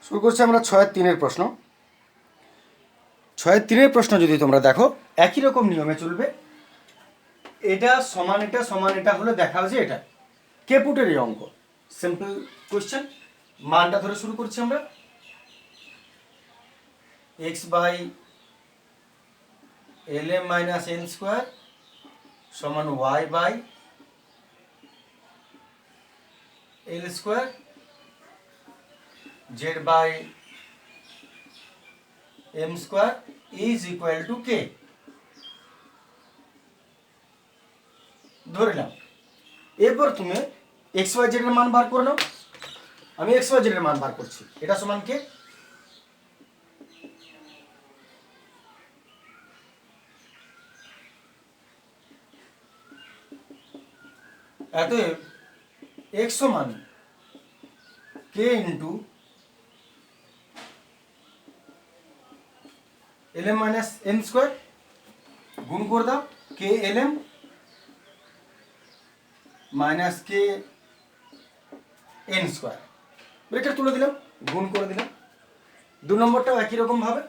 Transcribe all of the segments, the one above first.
শুরু করছি আমরা 6-3 প্রশ্ন। 6-3 প্রশ্ন যদি তোমরা দেখো একই রকম নিয়মে চলবে। এটা সমান এটা হলে দেখাও যে এটা কে পুটের এই অঙ্ক। সিম্পল কোশ্চেন, মানটা ধরে শুরু করছি আমরা। X by l m minus n square সমান y by l square z by m square is equal to k. ধরে নাও, এরপর তুমি এক্স ওয়াই জেড এর মান বার করে নাও। আমি এক্স ওয়াই জেড এর মান বার করছি, এটা সমান কে। অতএব এক্স সমান k into l m minus n square গুণ করে দাও k l m minus k n square. Bracket তুলে দিলাম, গুণ করে দিলাম। 2 নম্বরটাও একই রকম ভাবে।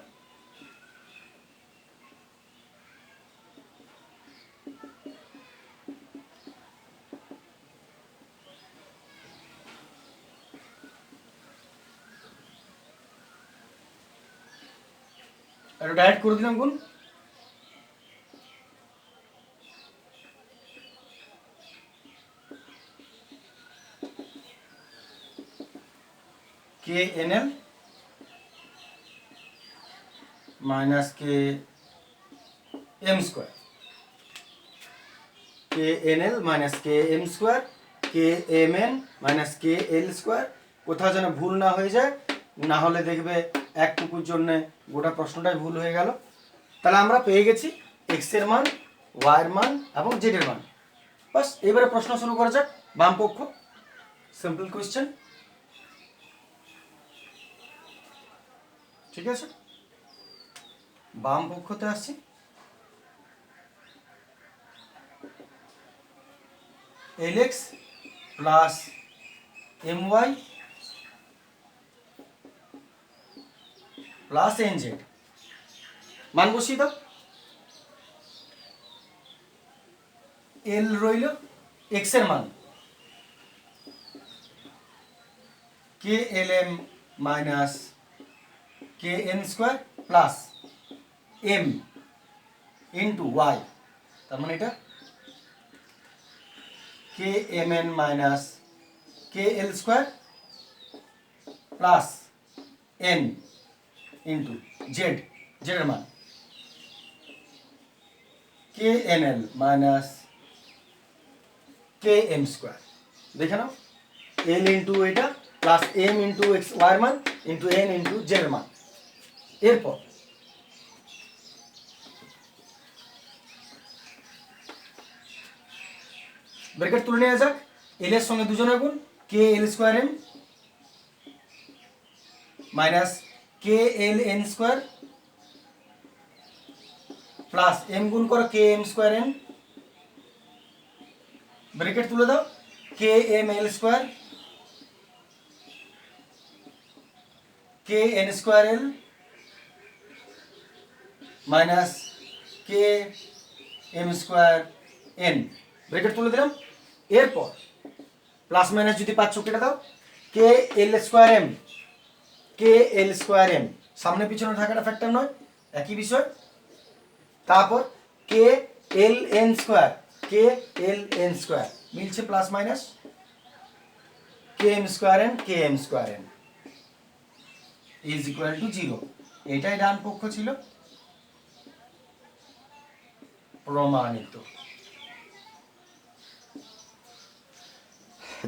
ডাইরেক্ট করে দিলাম গুণ। K n l minus k m square, k n l minus k m square, k m n minus k l square. কোথাও যেন ভুল না হয়ে যায়, না হলে দেখবে একটুকুর জন্য গোটা প্রশ্নটাই ভুল হয়ে গেল। তাহলে আমরা পেয়ে গেছি এক্স এর মান, ওয়াই এর মান এবং জেড এর মান। বাস, এবারে প্রশ্ন শুরু করা যাক। বাম পক্ষ, সিম্পল কোয়েশ্চেন, ঠিক আছে। বাম পক্ষতে আসছি। L x plus m y plus n z মান বসিয়ে দাও। এল রইল এক্স এর মান k l m minus k n square plus m into y, তার মানে এটা k m n minus k l square plus n into z, জেডের মান k n l minus k m square. দেখে নাও, এল ইন্টু এটা plus m into x y মান into n into z মান। এরপর ব্র্যাকেট তুলে নেওয়া যাক। এল এর সঙ্গে দুজনের গুণ k l square m minus k l n square plus m গুণ করো k m square n. Bracket তুলে দাও, k m l square k n square l minus k m square n. Bracket তুলে দিলাম। এরপর প্লাস মাইনাস যদি পাচ্ছ কেটে দাও, k l square m k l square m, সামনে পিছনে থাকাটা ফ্যাক্টর নয়, একই বিষয়। তারপর k l n square k l n square মিলছে plus minus k m square n is equal to 0। এটাই ডান পক্ষ ছিল, প্রমাণিত।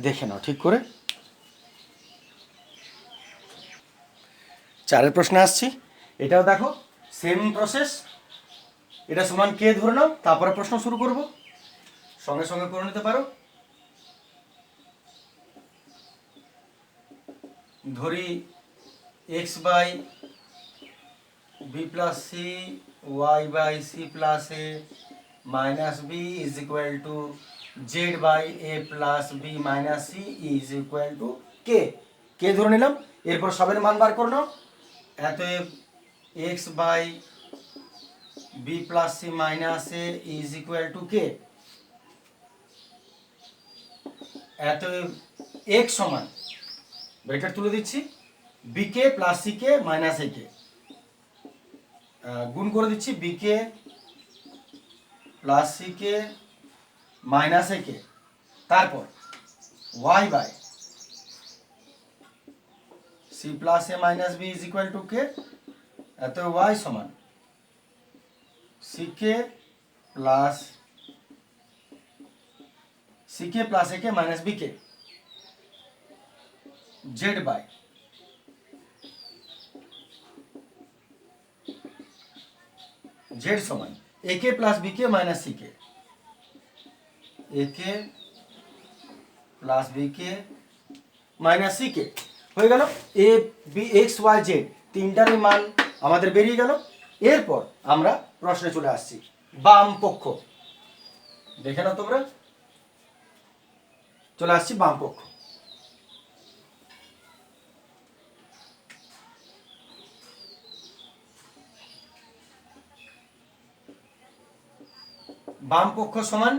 দেখে নাও ঠিক করে। 4 প্রশ্নে আসছি। এটাও দেখো সেম প্রসেস। এটা সমান কে ধরে নাও, তারপরে প্রশ্ন শুরু করব। সঙ্গে সঙ্গে করে নিতে পারো। ধরি x by b plus c y by c plus a minus b is equal to z by a plus b minus c is equal to k. K ধরে নিলাম, এরপর সবের মান বার করে নাও। অতএব x by b plus c minus a is equal to k. অতএব এক্স সমান, ব্রেকেট তুলে দিচ্ছি, b k plus c k minus a k, গুণ করে দিচ্ছি b k plus c k minus a k, তারপর y by c plus a minus b is equal to k. এত y সমান c K plus a k minus b k, z by z সমান a k plus b k minus c k, a k plus b k minus c k হয়ে গেল। A b x y z তিনটারই মান আমাদের বেরিয়ে গেল। এরপর আমরা প্রশ্নে চলে আসছি, বাম পক্ষ দেখে নাও তোমরা, চলে আসছি বাম পক্ষ। বাম পক্ষ সমান,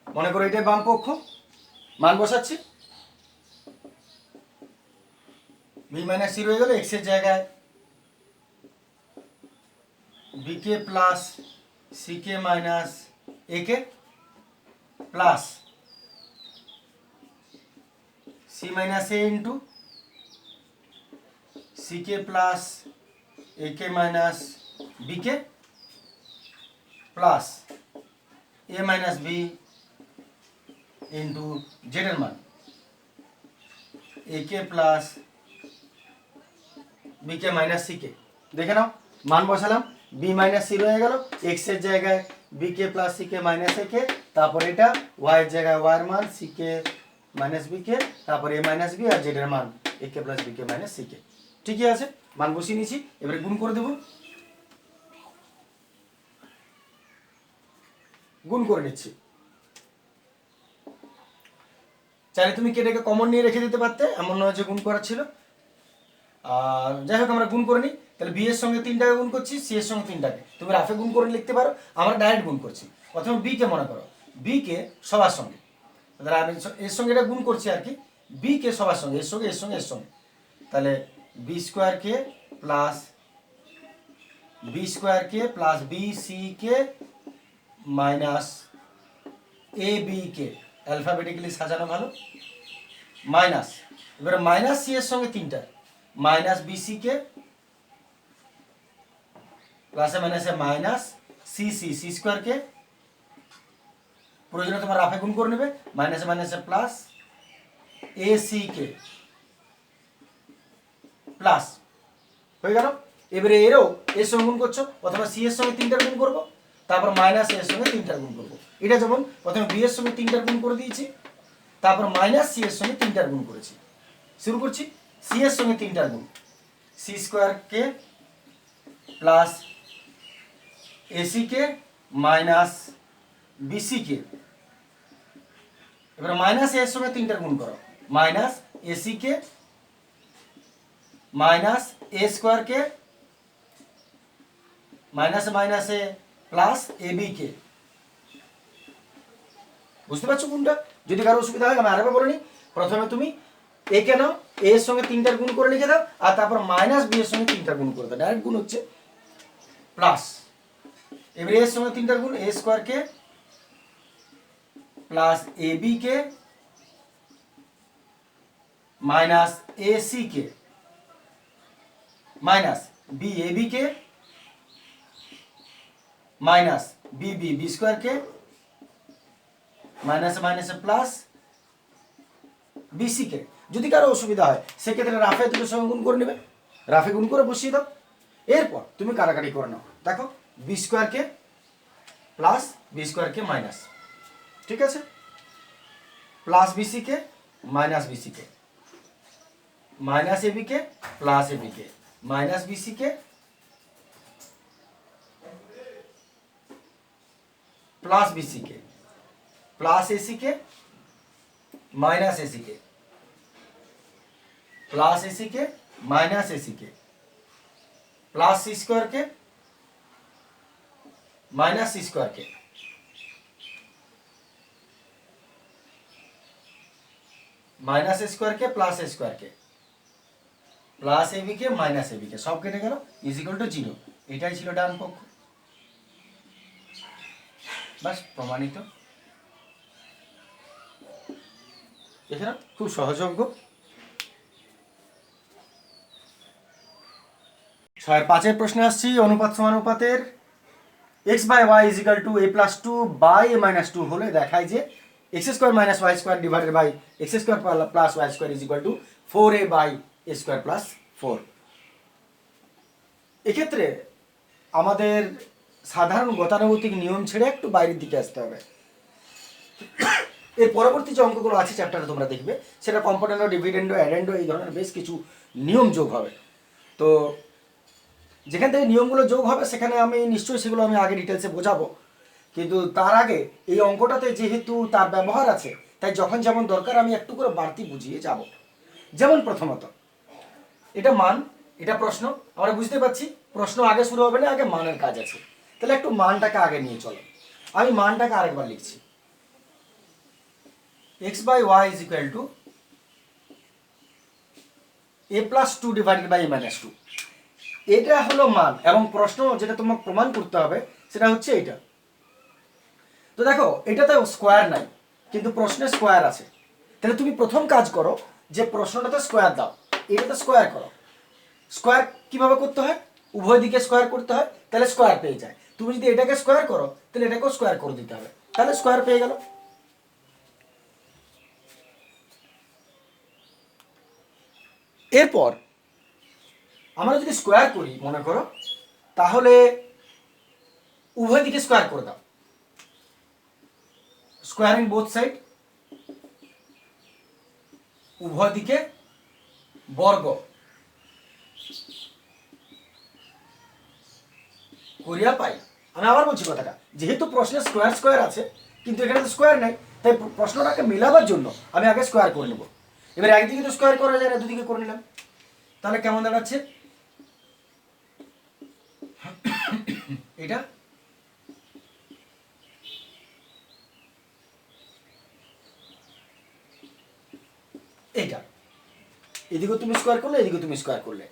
মনে করো এটাই বাম পক্ষ, মান বসাচ্ছি, বি মাইনাস সি রয়ে গেল, এক্স এর জায়গায় B k plus c k minus a k plus c minus A into C K plus a k minus b k plus a minus B into Z এর মান এ k plus b k minus c কে। দেখে নাও মান বসালাম, B minus C রয়ে গেল, x এর জায়গায় B k plus c k minus a k, তারপর এটা ওয়াই এর জায়গায় ওয়াই এর মান সি কে মাইনাস বি কে, তারপর এ মাইনাস বি আর জেড এর মান এ k plus b k minus c কে। ঠিকই আছে, মান বসিয়ে নিয়েছি, এবারে গুণ করে দেব, গুণ করে নিচ্ছি। চাইলে তুমি কেটেকে কমন নিয়ে রেখে দিতে পারতে, এমন নয় যে গুণ করা ছিল। যাই হোক আমরা গুণ করে নিই, তাহলে বি এর সঙ্গে 3টাকে গুণ করছি, সি এর সঙ্গে 3টাকে, তুমি রাফে গুণ করে লিখতে পারো, আমরা ডাইরেক্ট গুণ করছি। প্রথমে বি কে মনে করো, বি কে সবার সঙ্গে, তাহলে আমি এর সঙ্গে এটা গুণ করছি আর কি, বি কে সবার সঙ্গে, এর সঙ্গে এর সঙ্গে এর সঙ্গে, তাহলে B square k plus B C k minus এ বি কে, অ্যালফাবেটিক্যালি সাজানো ভালো, মাইনাস এবারে মাইনাস সি এর সঙ্গে 3টা, মাইনাস বি সি কে প্লাসে মাইনাসে মাইনাস সি স্কোয়ার কে, প্রয়োজনে তোমার রাফে গুণ করে নেবে, মাইনাসে মাইনাসে plus a c K plus, হয়ে গেল। এবারে এরও এর সঙ্গে গুণ করছো, প্রথমে সি এর সঙ্গে 3টার গুণ করবো, তারপর মাইনাস এর সঙ্গে 3টার গুণ করবো। এটা যেমন প্রথমে বি এর সঙ্গে 3টার গুণ করে দিয়েছি, তারপর মাইনাস সি এর সঙ্গে 3টার গুণ করেছি। শুরু করছি সি এর সঙ্গে 3টার গুণ, C square k plus AC কে মাইনাস বিসি কে, এবার মাইনাস এর সঙ্গে 3টার গুণ করো, মাইনাস এসি কে মাইনাস এ স্কোয়ার কে মাইনাসে মাইনাসে প্লাস এ বি কে। বুঝতে পারছো কোনটা? যদি কারো অসুবিধা হয় আমি আরেকবার বলে নিই, প্রথমে তুমি এ কে নাও, এ এর সঙ্গে 3টার গুণ করে লিখে দাও, আর তারপর মাইনাস বি এর সঙ্গে 3টার গুণ করে দাও, ডাইরেক্ট গুণ হচ্ছে, প্লাস এবারে এর সঙ্গে 3টার গুণ, a square k plus a b k minus a c k minus b a b k minus b b square k মাইনাসে মাইনাসে প্লাস বিসি কে। যদি কারো অসুবিধা হয় সেক্ষেত্রে রাফে দুটোর সঙ্গে গুণ করে নেবে, রাফে গুণ করে বসিয়ে দাও, এরপর তুমি কাটাকাটি করে নাও। দেখো B square k plus b square কে মাইনাস, ঠিক আছে, প্লাস বিসি কে মাইনাস বিসি কে minus AB k plus AB কে minus BC k plus BC k plus AC কে মাইনাস এসি কে प्लस AC के माइनस AC के प्लस C स्क्वायर के minus C square के minus A square के plus A square के plus AB কে minus AB কে সব কেটে গেল is equal to 0। এটাই ছিল ডান পক্ষ। বাস প্রমাণিত। এখানে খুব সহজ অঙ্ক। 6-5 প্রশ্নে আসছি অনুপাত সমানুপাতের x by y is equal to a plus 2 by a minus 2 হলে দেখায় যে x square minus y square divided by x square plus y square is equal to 4a by a square plus 4। এক্ষেত্রে আমাদের সাধারণ গতানুগতিক নিয়ম ছেড়ে একটু বাইরের দিকে আসতে হবে। এর পরবর্তী যে অঙ্কগুলো আছে চ্যাপ্টারে তোমরা দেখবে সেটা কম্পোনেন্ট ডিভিডেন্ড অ্যাডেন্ড এই ধরনের বেশ কিছু নিয়ম যোগ হবে। তো যেখান থেকে নিয়মগুলো যোগ হবে সেখানে আমি নিশ্চয়ই সেগুলো আমি আগে ডিটেলসে বোঝাবো, কিন্তু তার আগে এই অঙ্কটাতে যেহেতু তার ব্যবহার আছে তাই যখন যেমন দরকার আমি একটু করে বাড়তি বুঝিয়ে যাব। যেমন প্রথমত এটা মান, এটা প্রশ্ন, আমরা বুঝতে পারছি প্রশ্ন আগে শুরু হবে না, আগে মানের কাজ আছে। তাহলে একটু মানটাকে আগে নিয়ে চলো। আমি মানটাকে আরেকবার লিখছি, x by y is equal to a plus 2 divided by a minus 2। এটা হলো মান এবং প্রশ্ন যেটা তোমাকে প্রমাণ করতে হবে সেটা হচ্ছে এটা। তো দেখো এটাতে স্কোয়ার নাই কিন্তু প্রশ্নে স্কোয়ার আছে। তাহলে তুমি প্রথম কাজ করো যে প্রশ্নটাতে স্কোয়ার দাও, এটাতে স্কোয়ার করো। স্কোয়ার কিভাবে করতে হয়? উভয় দিকে স্কোয়ার করতে হয়, তাহলে স্কোয়ার পেয়ে যায়। তুমি যদি এটাকে স্কোয়ার করো তাহলে এটাকেও স্কোয়ার করে দিতে হবে, তাহলে স্কোয়ার পেয়ে গেল। এরপর আমরা যদি স্কোয়ার করি মনে করো, তাহলে উভয় দিকে স্কোয়ার করে দাও, স্কোয়ার ইন বোথ সাইড, উভয় দিকে বর্গ করিয়া পাই। আমি আবার বলছি কথাটা, যেহেতু প্রশ্নে স্কোয়ার স্কোয়ার আছে কিন্তু এখানে তো স্কোয়ার নেই, তাই প্রশ্নটাকে মেলাবার জন্য আমি আগে স্কোয়ার করে নেব। এবার একদিকে তো স্কোয়ার করা যায় না, দুদিকে করে নিলাম, তাহলে কেমন দাঁড়াচ্ছে এটা? এইটা এদিকে তুমি স্কোয়ার করলে, এদিকে তুমি স্কোয়ার করলে,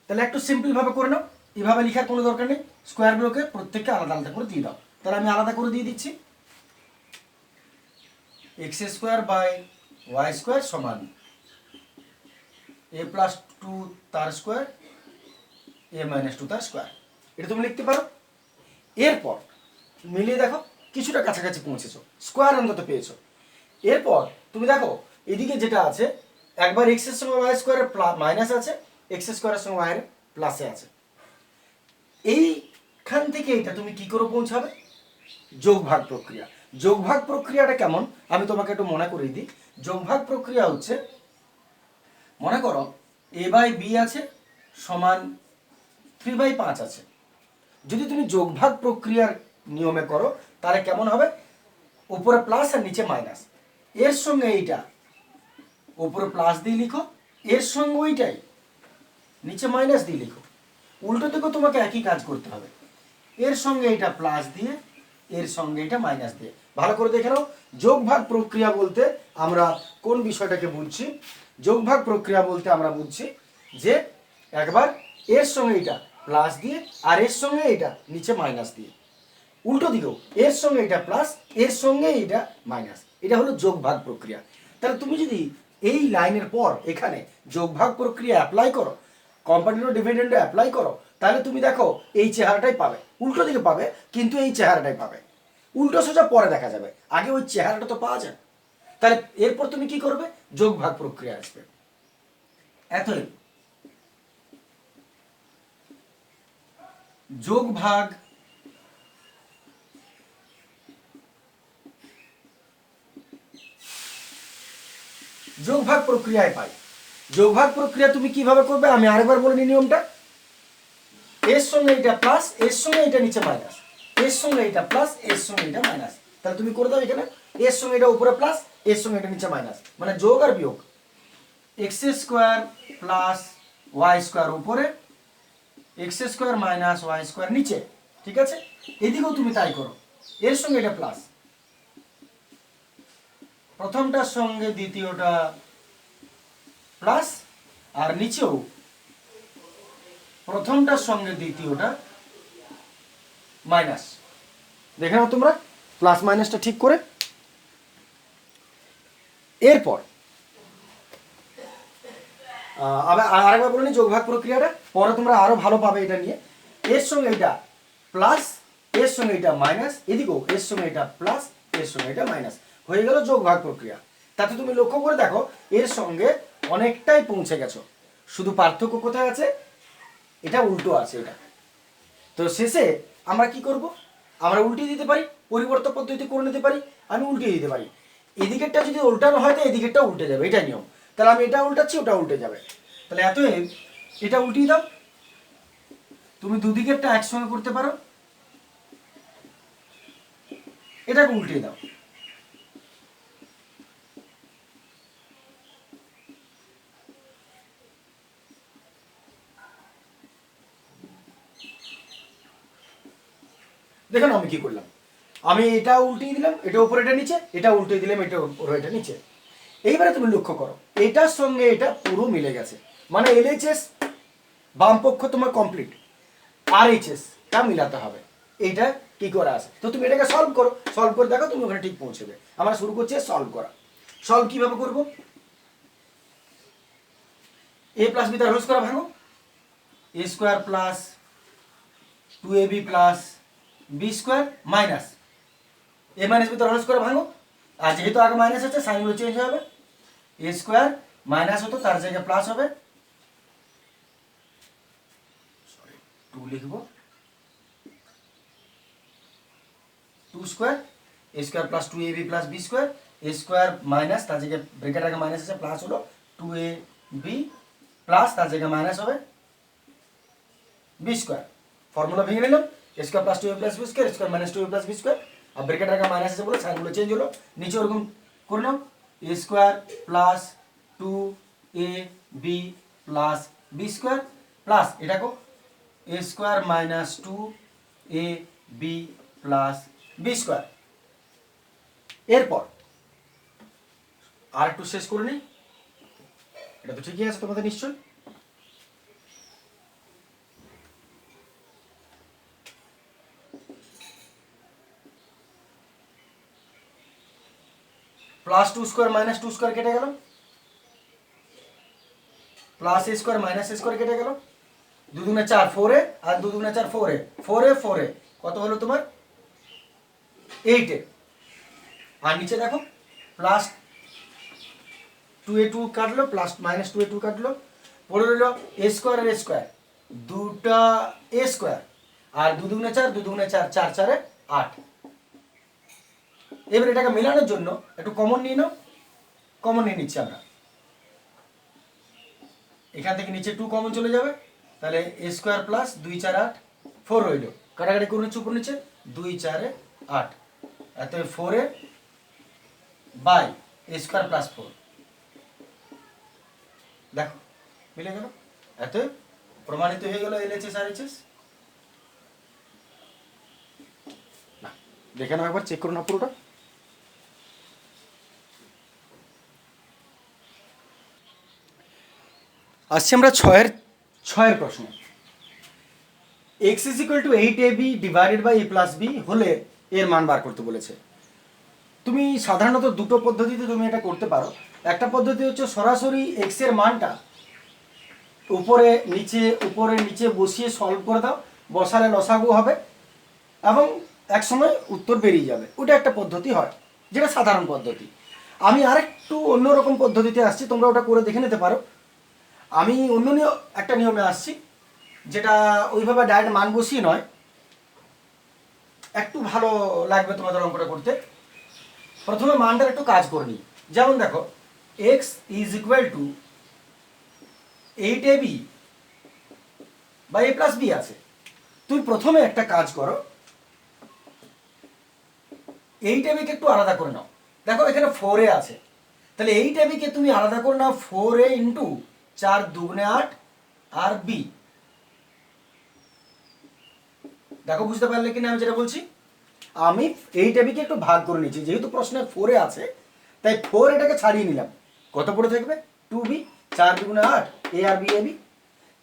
তাহলে একটু সিম্পল ভাবে করে নাও। এভাবে লেখার কোনো দরকার নেই, স্কোয়ারগুলোকে প্রত্যেককে আলাদা আলাদা করে দিয়ে দাও। তাহলে আমি আলাদা করে দিয়ে দিচ্ছি, x square by y square সমান এ প্লাস 2 তার স্কোয়ার এ মাইনাস 2 তার স্কোয়ার। এটা তুমি লিখতে পারো। এরপর মিলিয়ে দেখো কিছুটা কাছাকাছি পৌঁছেছো, স্কোয়ার অন্তত পেয়েছো। এরপর তুমি দেখো এদিকে যেটা আছে একবার এক্স এর সঙ্গে ওয়াই স্কোয়ারের মাইনাস আছে, এক্স স্কোয়ারের সঙ্গে ওয়াই এর প্লাসে আছে। এইখান থেকে এটা তুমি কি করে পৌঁছাবে? যোগভাগ প্রক্রিয়া। যোগভাগ প্রক্রিয়াটা কেমন আমি তোমাকে একটু মনে করিয়ে দিই। যোগভাগ প্রক্রিয়া হচ্ছে, মনে করো এ বাই বি আছে সমান 3/5 আছে। যদি তুমি যোগভাগ প্রক্রিয়ার নিয়মে করো তাহলে কেমন হবে? উপরে প্লাস আর নিচে মাইনাস, এর সঙ্গে এইটা উপরে প্লাস দিয়ে লিখো, এর সঙ্গে ওইটাই নিচে মাইনাস দিয়ে লিখো। উল্টো দিকেও তোমাকে একই কাজ করতে হবে, এর সঙ্গে এটা প্লাস দিয়ে এর সঙ্গে এটা মাইনাস দিয়ে। ভালো করে দেখে নাও, যোগভাগ প্রক্রিয়া বলতে আমরা কোন বিষয়টাকে বুঝছি? যোগভাগ প্রক্রিয়া বলতে আমরা বুঝছি যে একবার এর সঙ্গে এটা প্লাস দিয়ে আর এর সঙ্গে এটা নিচে মাইনাস দিয়ে, উল্টো দিকেও এর সঙ্গে এটা প্লাস এর সঙ্গে এটা মাইনাস। এটা হলো যোগভাগ প্রক্রিয়া। তাহলে তুমি যদি এই লাইনের পর এখানে যোগভাগ প্রক্রিয়া অ্যাপ্লাই করো, কম্পারেটিভ ডিভিডেন্ড অ্যাপ্লাই করো, তাহলে তুমি দেখো এই চেহারাটাই পাবে। উল্টো দিকে পাবে কিন্তু এই চেহারাটাই পাবে। উল্টো সোজা পরে দেখা যাবে, আগে ওই চেহারাটা তো পাওয়া যায়। তাহলে এরপর তুমি কি করবে? যোগভাগ প্রক্রিয়া আসবে। এতই যোগভাগ যোগভাগ প্রক্রিয়ায় পাই। যোগভাগ প্রক্রিয়া তুমি কিভাবে করবে আমি আরেকবার বলে নিই নিয়মটা। এর সঙ্গে এটা প্লাস এর সঙ্গে এটা নিচে মাইনাস, এর সঙ্গে এটা প্লাস এর সঙ্গে এটা মাইনাস। তাহলে তুমি করে দাও এখানে এর সঙ্গে এটা উপরে প্লাস এর সঙ্গে এটা নিচে মাইনাস, মানে যোগ আর বিয়োগ। X square plus y square উপরে, x square minus y square নিচে, ঠিক আছে? এদিকেও তুমি তাই করো, এর সঙ্গে এটা প্লাস, প্রথমটার সঙ্গে দ্বিতীয়টা প্লাস, আর নিচেও প্রথমটার সঙ্গে দ্বিতীয়টা মাইনাস। দেখে নাও তোমরা প্লাস মাইনাসটা ঠিক করে। এরপর আবার আরেকবার বলে নি যোগ ভাগ প্রক্রিয়াটা, পরে তোমরা আরো ভালো পাবে এটা নিয়ে। এর সঙ্গে এটা প্লাস, এর সঙ্গে এটা মাইনাস, এদিকেও এর সঙ্গে এটা প্লাস, এর সঙ্গে এটা মাইনাস, হয়ে গেল যোগ ভাগ প্রক্রিয়া। তাতে তুমি লক্ষ্য করে দেখো এর সঙ্গে অনেকটাই পৌঁছে গেছো, শুধু পার্থক্য কোথায় আছে, এটা উল্টো আছে এটা। তো শেষে আমরা কি করব, আমরা উল্টিয়ে দিতে পারি, পরিবর্তন পদ্ধতি করে নিতে পারি, আমি উল্টিয়ে দিতে পারি। এদিকেরটা যদি উল্টানো হয় তো এদিকেরটা উল্টে যাবে, এটাই নিয়ম। তাহলে আমি এটা উল্টাচ্ছি, ওটা উল্টে যাবে। তাহলে এটা উল্টিয়ে দাও, তুমি দুদিকেরটা একসঙ্গে করতে পারো, এটাকে উল্টিয়ে দাও। দেখুন আমি কি করলাম, আমি এটা উল্টিয়ে দিলাম, এটা উপরে এটা নিচে, এটা উল্টিয়ে দিলাম, এটা উপরে এটা নিচে। এইবারে তুমি লক্ষ্য করো এটার সঙ্গে এটা পুরো মিলে গেছে, মানে এলএইচএস বাম পক্ষ তোমার কমপ্লিট, আর এইচএস টা মিলাতে হবে। এইটা কি করে আসে, তো তুমি এটাকে সলভ করো, সলভ করে দেখো তুমি ওখানে ঠিক পৌঁছবে। আমরা শুরু করছি সলভ করা। সলভ কিভাবে করবো, এ প্লাস বি তার হোল স্কয়ার ভাঙো, a square plus 2ab plus b square minus a minus b তার হোল স্কয়ার ভাঙো, আর যেহেতু আগে মাইনাস আছে সাইনগুলো চেঞ্জ হবে, এ স্কোয়ার মাইনাস হতো তার জায়গায় প্লাস হবে, সরি 2 লিখবো, 2 square a square plus 2ab plus b square, a square minus তার জায়গায় ব্রেকেট আগে মাইনাস আছে প্লাস হলো 2ab প্লাস তার জায়গায় মাইনাস হবে বি স্কোয়ার। ফর্মুলা ভেঙে নিলাম, a square plus 2ab plus b square, square minus 2ab plus b square, আর ব্রেকেট আগে মাইনাস আছে বলে সাইনগুলো চেঞ্জ হলো, নিচে ওরকম করে নাও, a square plus 2ab plus b square plus এটাকে a square minus 2ab plus b square. এরপর আর একটু শেষ করে নিই, এটা তো ঠিকই আছে তোমাদের নিশ্চয়। প্লাস 2 স্কোয়ার মাইনাস 2 স্কোয়ার কেটে গেল, প্লাস এ স্কোয়ার মাইনাস এ স্কোয়ার কেটে গেল, 2 দুগুণে 4 4a আর 2 দুগুণে 4 4a, 4a 4a কত হলো তোমার 8a। আর নিচে দেখো প্লাস 2a 2 কাটলো, প্লাস মাইনাস 2a 2 কাটলো, পড়ে রইল এ স্কোয়ার আর এ স্কোয়ার, দুটা এ স্কোয়ার, আর 2 দুগুণে 4 2 দুগুণে 4 4 4 এ 8। এবার এটাকে মেলানোর জন্য একটু কমন নিয়ে নাও, কমন নিয়ে নিচ্ছি আমরা, এখান থেকে নিচে 2 কমন চলে যাবে, তাহলে এ স্কোয়ার প্লাস 2 4 8 4 রইল, কাটাকাটি করে নিচ্ছে উপর নিচে 2 4 এ 8, এত 4a by A square plus 4, দেখো মিলে গেল, এত প্রমাণিত হয়ে গেল এলএইচএস আর এইচএস। দেখে নাও একবার, চেক করো না পুরোটা। আসছি আমরা ছয়ের প্রশ্ন, x is equal to 8ab divided by a plus b হলে এর মান বার করতে বলেছে। তুমি সাধারণত দুটো পদ্ধতিতে তুমি এটা করতে পারো। একটা পদ্ধতি হচ্ছে সরাসরি x এর মানটা উপরে নিচে বসিয়ে সলভ করে দাও, বসালে লসাগু হবে এবং একসময় উত্তর বেরিয়ে যাবে, ওটা একটা পদ্ধতি হয় যেটা সাধারণ পদ্ধতি। আমি আরেকটু অন্যরকম পদ্ধতিতে আসছি, তোমরা ওটা করে দেখে নিতে পারো। আমি অন্য একটা নিয়মে আসছি, যেটা ওইভাবে ডাইরেক্ট মান বসিয়ে নয়, একটু ভালো লাগবে তোমাদের অঙ্কটা করতে। প্রথমে মানটার একটু কাজ করে নিই, যেমন দেখো x is equal to 8ab বা a প্লাস b আছে। তুমি প্রথমে একটা কাজ করো, 8ab কে একটু আলাদা করে নাও, দেখো এখানে 4a আছে, তাহলে এইটা বিকে তুমি আলাদা করে নাও 4a ইন্টু 4 দুগুণে 8 আর বি। দেখো বুঝতে পারলে কিনা আমি যেটা বলছি, আমি এইটা বিকে একটু ভাগ করে নিচ্ছি, যেহেতু প্রশ্নে 4 এ আছে তাই 4 এটাকে ছাড়িয়ে নিলাম, কত পড়ে থাকবে 2b, 4 দুগুণে 8 a আর বি, এবি।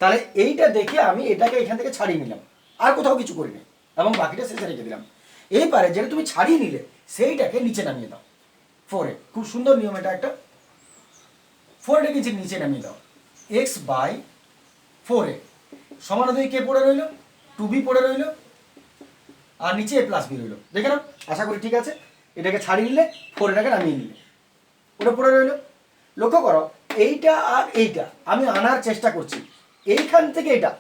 তাহলে এইটা দেখে আমি এটাকে এখান থেকে ছাড়িয়ে নিলাম, আর কোথাও কিছু করিনি, এবং বাকিটা শেষে রেখে দিলাম। এইবারে যেটা তুমি ছাড়িয়ে নিলে সেইটাকে নিচে নামিয়ে দাও 4 এ। খুব সুন্দর নিয়ম এটা একটা। 4 এটাকে নিচে নামিয়ে দাও, x বাই 4a সমান 2 কে পড়ে রইল, 2b পড়ে রইল, আর নিচে a প্লাস বি রইল। দেখে নাও, আশা করি ঠিক আছে। এটাকে ছাড়িয়ে নিলে 4 এটাকে নামিয়ে নিলে, ওটা পড়ে রইল। লক্ষ্য করো, এইটা আর এইটা আমি আনার চেষ্টা করছি, এইখান থেকে এটা,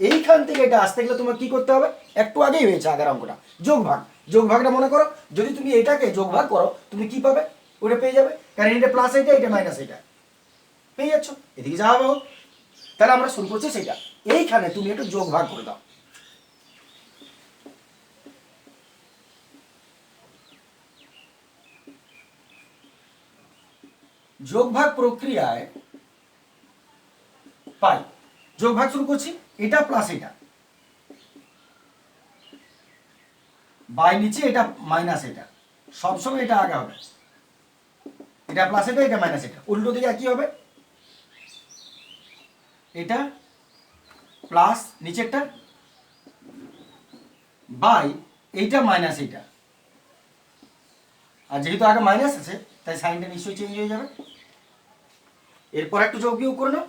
এইখান থেকে এটা আসতে গেলে তোমার কি করতে হবে, একটু আগেই হয়েছে আগের অঙ্কটা, যোগ ভাগ। যোগ ভাগটা মনে করো, যদি তুমি এটাকে যোগ ভাগ করো তুমি কি পাবে, ওটা পেয়ে যাবে, কারণ এটা প্লাস এইটা, এটা মাইনাস এইটা, পেয়ে যাচ্ছ, এদিকে যা হবে হোক। তাহলে আমরা শুরু করছি সেটা, এইখানে তুমি একটু যোগ ভাগ করে দাও। যোগ ভাগ প্রক্রিয়ায় পাই, যোগ ভাগ শুরু করছি, এটা প্লাস এটা বাই নিচে এটা মাইনাস এটা, সবসময় এটা আগে হবে, এটা প্লাস এটা, এটা মাইনাস এটা, উল্টো দিকে কি হবে, এটা প্লাস নিচেরটা বাই এইটা মাইনাস এইটা, আর যেহেতু আগে মাইনাস আছে তাই সাইনটা নিশ্চয়ই চেঞ্জ হয়ে যাবে। এরপর একটু যোগ বিয়োগ করে নাও,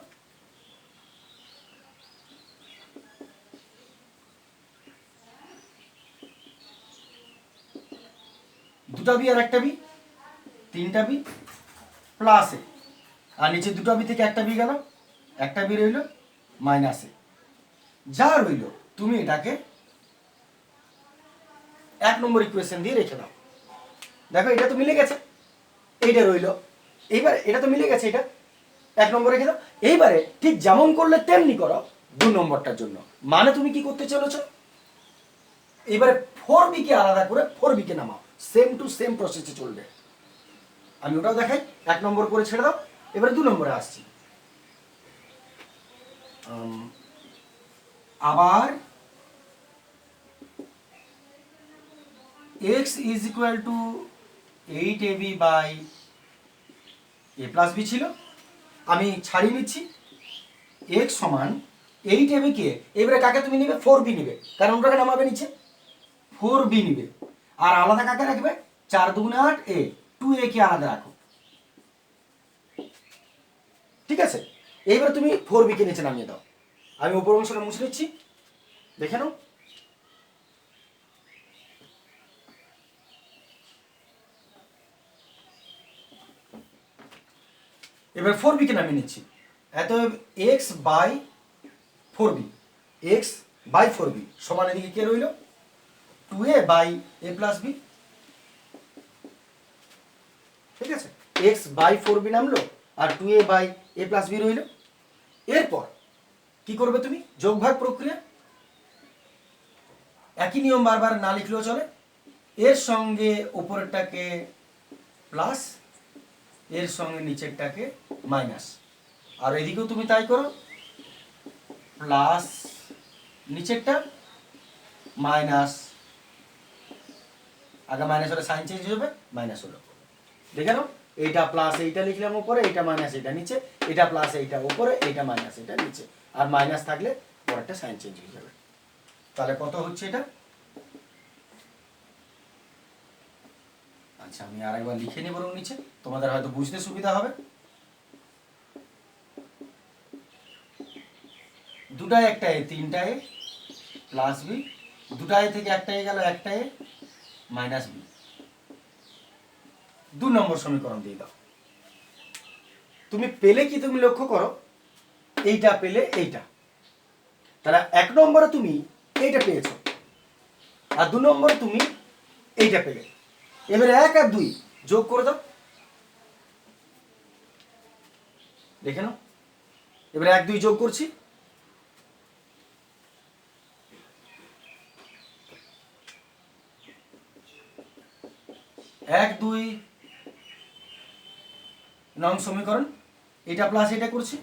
দুটা বি আর একটা বি, তিনটা বি প্লাসে, আর নিচে দুটো বি থেকে একটা বি গেল, একটা বি রইল মাইনাসে, যা রইল তুমি এটাকে 1 নম্বর ইকুয়েশন দিয়ে রেখে দাও। দেখো এটা তো মিলে গেছে, এইটা রইল, এইবার এটা তো মিলে গেছে, এটা 1 নম্বর রেখে দাও। এইবারে ঠিক যেমন করলে তেমনি করো 2 নম্বরটার জন্য, মানে তুমি কি করতে চলেছ, এবারে 4b কে আলাদা করে 4b কে নামাও, সেম টু সেম প্রসেসে চলবে। আমি ওটাও দেখাই, 1 নম্বর করে ছেড়ে দাও, এবারে 2 নম্বরে আসছি। আবার x is equal to 8ab by a plus b ছিল, আমি ছাড়িয়ে নিচ্ছি, x সমান 8ab কে, এবারে কাকে তুমি নিবে, 4b নিবে, কারণ ওটাকে নামাবে নিচে, 4b নিবে, আর আলাদা কাকে রাখবে, 4 দুগুণে 8 a, 2a কে আলাদা রাখো, ঠিক আছে। এইবার তুমি 4b কে নিচে নামিয়ে দাও, আমি উপর অংশটা মুছে নিচ্ছি, দেখে নাও। এবার 4b কে নামিয়ে নিচ্ছি, এত x by 4b, x by 4b সমান এদিকে কে রইল, 2a by a plus b, ঠিক আছে। x বাই 4b নামলো, আর 2a by a plus b রইল। এরপর কি করবে তুমি, যোগ ভাগ প্রক্রিয়া, একই নিয়ম বারবার না লিখলেও চলে, এর সঙ্গে উপরেরটাকে প্লাস, এর সঙ্গে নিচেরটাকে মাইনাস, আর এদিকেও তুমি তাই করো, প্লাস নিচেরটা মাইনাস, আগে মাইনাস হলে সাইন চেঞ্জ হবে, মাইনাস হলো, দেখে নাও, এইটা প্লাস এইটা লিখলাম উপরে, এইটা মাইনাস এইটা নিচে, এটা প্লাস এইটা উপরে, এইটা মাইনাস এইটা নিচে, আর মাইনাস থাকলে পরেরটা সাইন চেঞ্জ হয়ে যাবে। তাহলে কত হচ্ছে এটা, আচ্ছা আমি আরেকবার লিখে নিই বরং নিচে, তোমাদের হয়তো বুঝতে সুবিধা হবে। দুটায় একটা এ, তিনটা এ প্লাস বি, দুটায় থেকে একটা এ গেল, একটা এ মাইনাস বি, 2 নম্বর সমীকরণ দিয়ে দাও। তুমি পেলে কি, তুমি লক্ষ্য করো, এইটা পেলে এইটা, তাহলে 1 নম্বরে তুমি এইটা পেয়েছো, আর 2 নম্বরে তুমি এইটা পেলে, এবারে 1 আর 2 যোগ করে দাও, দেখে নাও, এবারে 1 2 যোগ করছি, 1 2 নং সমীকরণ, এটা প্লাস এটা করছি,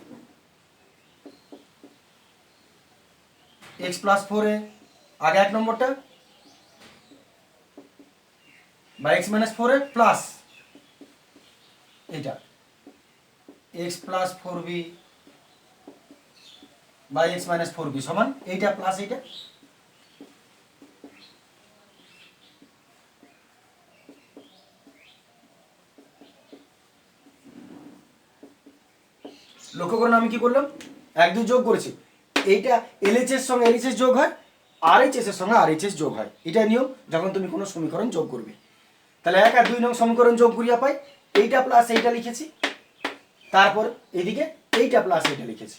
এক্স প্লাস 4a আগে 1 নম্বরটা বা এক্স মাইনাস 4a প্লাস এটা x plus 4b by x minus 4b সমান এইটা প্লাস এইটা। লক্ষ্য করুন আমি কি করলাম, 1 2 যোগ করেছি, এইটা এলএইচএস সঙ্গে এলএইচএস যোগ হয়, আরএইচএস এর সঙ্গে আরএইচএস যোগ হয়, এটাই নিয়ম যখন তুমি কোনো সমীকরণ যোগ করবে। তাহলে 1 আর 2 নং সমীকরণ যোগ করিয়া পাই এইটা প্লাস এইটা লিখেছি, তারপর এদিকে এইটা প্লাস এইটা লিখেছি।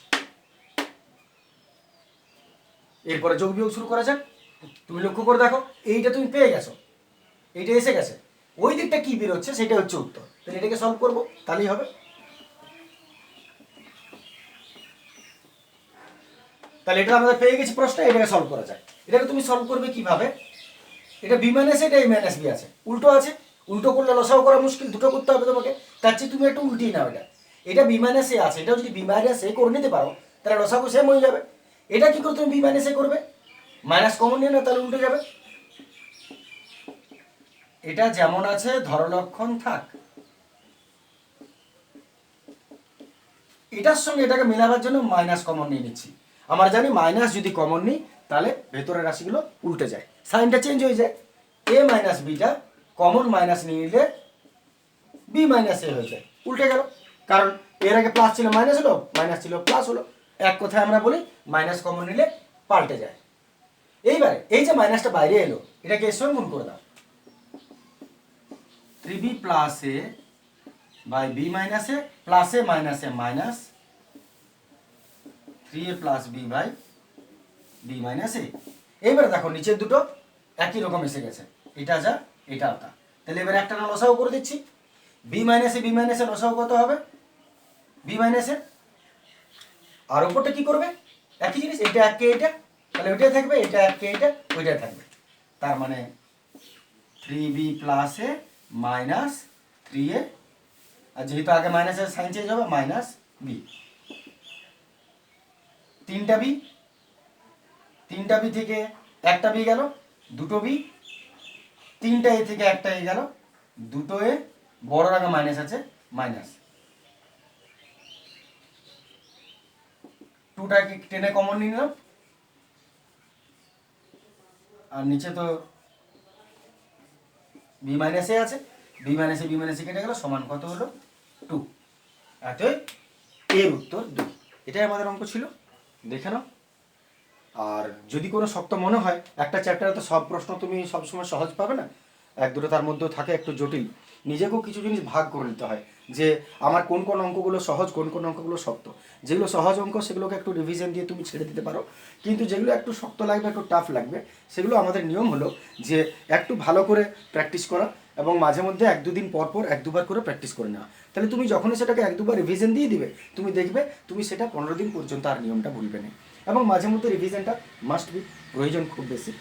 এরপরে যোগ বিয়োগ শুরু করা যাক। তুমি লক্ষ্য করে দেখো এইটা তুমি পেয়ে গেছো, এইটা এসে গেছে, ওই দিকটা কি বেরোচ্ছে সেটা হচ্ছে উত্তর। তাহলে এটাকে সলভ করবো, তাহলেই হবে। তাহলে এটা আমাদের পেয়ে গেছি প্রশ্ন, এটাকে সলভ করা যায়। এটাকে তুমি সলভ করবে কিভাবে, এটা বি মাইনাস এটা এ মাইনাস বি আছে, উল্টো আছে, উল্টো করলে লসাও করা মুশকিল, দুটো করতে হবে তোমাকে, তার চেয়ে তুমি একটু উল্টিয়ে নাও। এটা বি মাইনাস এ আছে, এটাও যদি বি মাইনাস এ করে নিতে পারো তাহলে লসাগু সেম হয়ে যাবে। এটা কি করে তুমি বি মাইনাস এ করবে, মাইনাস কমন নিয়ে না, তাহলে উল্টে যাবে। এটা যেমন আছে ধরলক্ষণ থাক, এটার সঙ্গে এটাকে মেলাবার জন্য মাইনাস কমন নিয়ে নিচ্ছি। আমরা জানি মাইনাস যদি কমন নিই তাহলে ভেতরের রাশিগুলো উল্টে যায়, সাইনটা চেঞ্জ হয়ে যায়। এ মাইনাস বিটা কমন মাইনাস নিয়ে নিলে বি মাইনাস এ হয়ে যায়, উল্টে গেল। কারণ এর আগে প্লাস ছিল মাইনাস হলো, মাইনাস ছিল প্লাস হলো। এক কথায় আমরা বলি মাইনাস কমন নিলে পাল্টে যায়। এইবারে এই যে মাইনাসটা বাইরে এলো, এটাকে এর সঙ্গে গুণ করে দাও, 3b plus a by b minus a plus a minus 3a plus b by b minus a. এইবারে দেখো নিচের দুটো একই রকম এসে গেছে, এটা যা এটা তা। তাহলে এবারে একটা লসাগু করে দিচ্ছি, বি মাইনাস এ লসাগু কত হবে, বি মাইনাস এ, আর উপরটা কি করবে একই জিনিস, এটা এককে এটা, তাহলে ওইটাই থাকবে, এটা এককে এটা, ওইটাই থাকবে। তার মানে 3b plus a minus 3a, আর যেহেতু আগে মাইনাসের সাইন চেঞ্জ হবে মাইনাস বি, তিনটা বি থেকে একটা বি গেল, দুটো বি, তিনটা এ থেকে একটা এ গেল, দুটো এ, বড় আগে মাইনাস আছে মাইনাস, টুটাকে টেনে কমন নিয়ে নিলাম, আর নিচে তো বি মাইনাস এ আছে, বি মাইনাস এ কেটে গেল, সমান কত হলো 2। অতএব এর উত্তর 2। এটাই আমাদের অঙ্ক ছিল, দেখে নাও। আর যদি কোনো শক্ত মনে হয়, একটা চ্যাপ্টারে তো সব প্রশ্ন তুমি সবসময় সহজ পাবে না, 1 2টা তার মধ্যেও থাকে একটু জটিল, নিজেকেও কিছু জিনিস ভাগ করে নিতে হয় যে আমার কোন কোন অঙ্কগুলো সহজ, কোন কোন অঙ্কগুলো শক্ত। যেগুলো সহজ অঙ্ক সেগুলোকে একটু রিভিশন দিয়ে তুমি ছেড়ে দিতে পারো, কিন্তু যেগুলো একটু শক্ত লাগবে, একটু টাফ লাগবে, সেগুলো আমাদের নিয়ম হলো যে একটু ভালো করে প্র্যাকটিস করা এবং মাঝে মধ্যে 1 2 দিন পর 1 2 বার করে প্র্যাকটিস করে নেওয়া। তাহলে তুমি যখনই সেটাকে 1 2 বার রিভিশন দিয়ে দিবে, তুমি দেখবে তুমি সেটা 15 দিন পর্যন্ত আর নিয়মটা ভুলবে না। এবং মাঝে মধ্যে রিভিশনটা মাস্ট বি, প্রয়োজন খুব বেশি।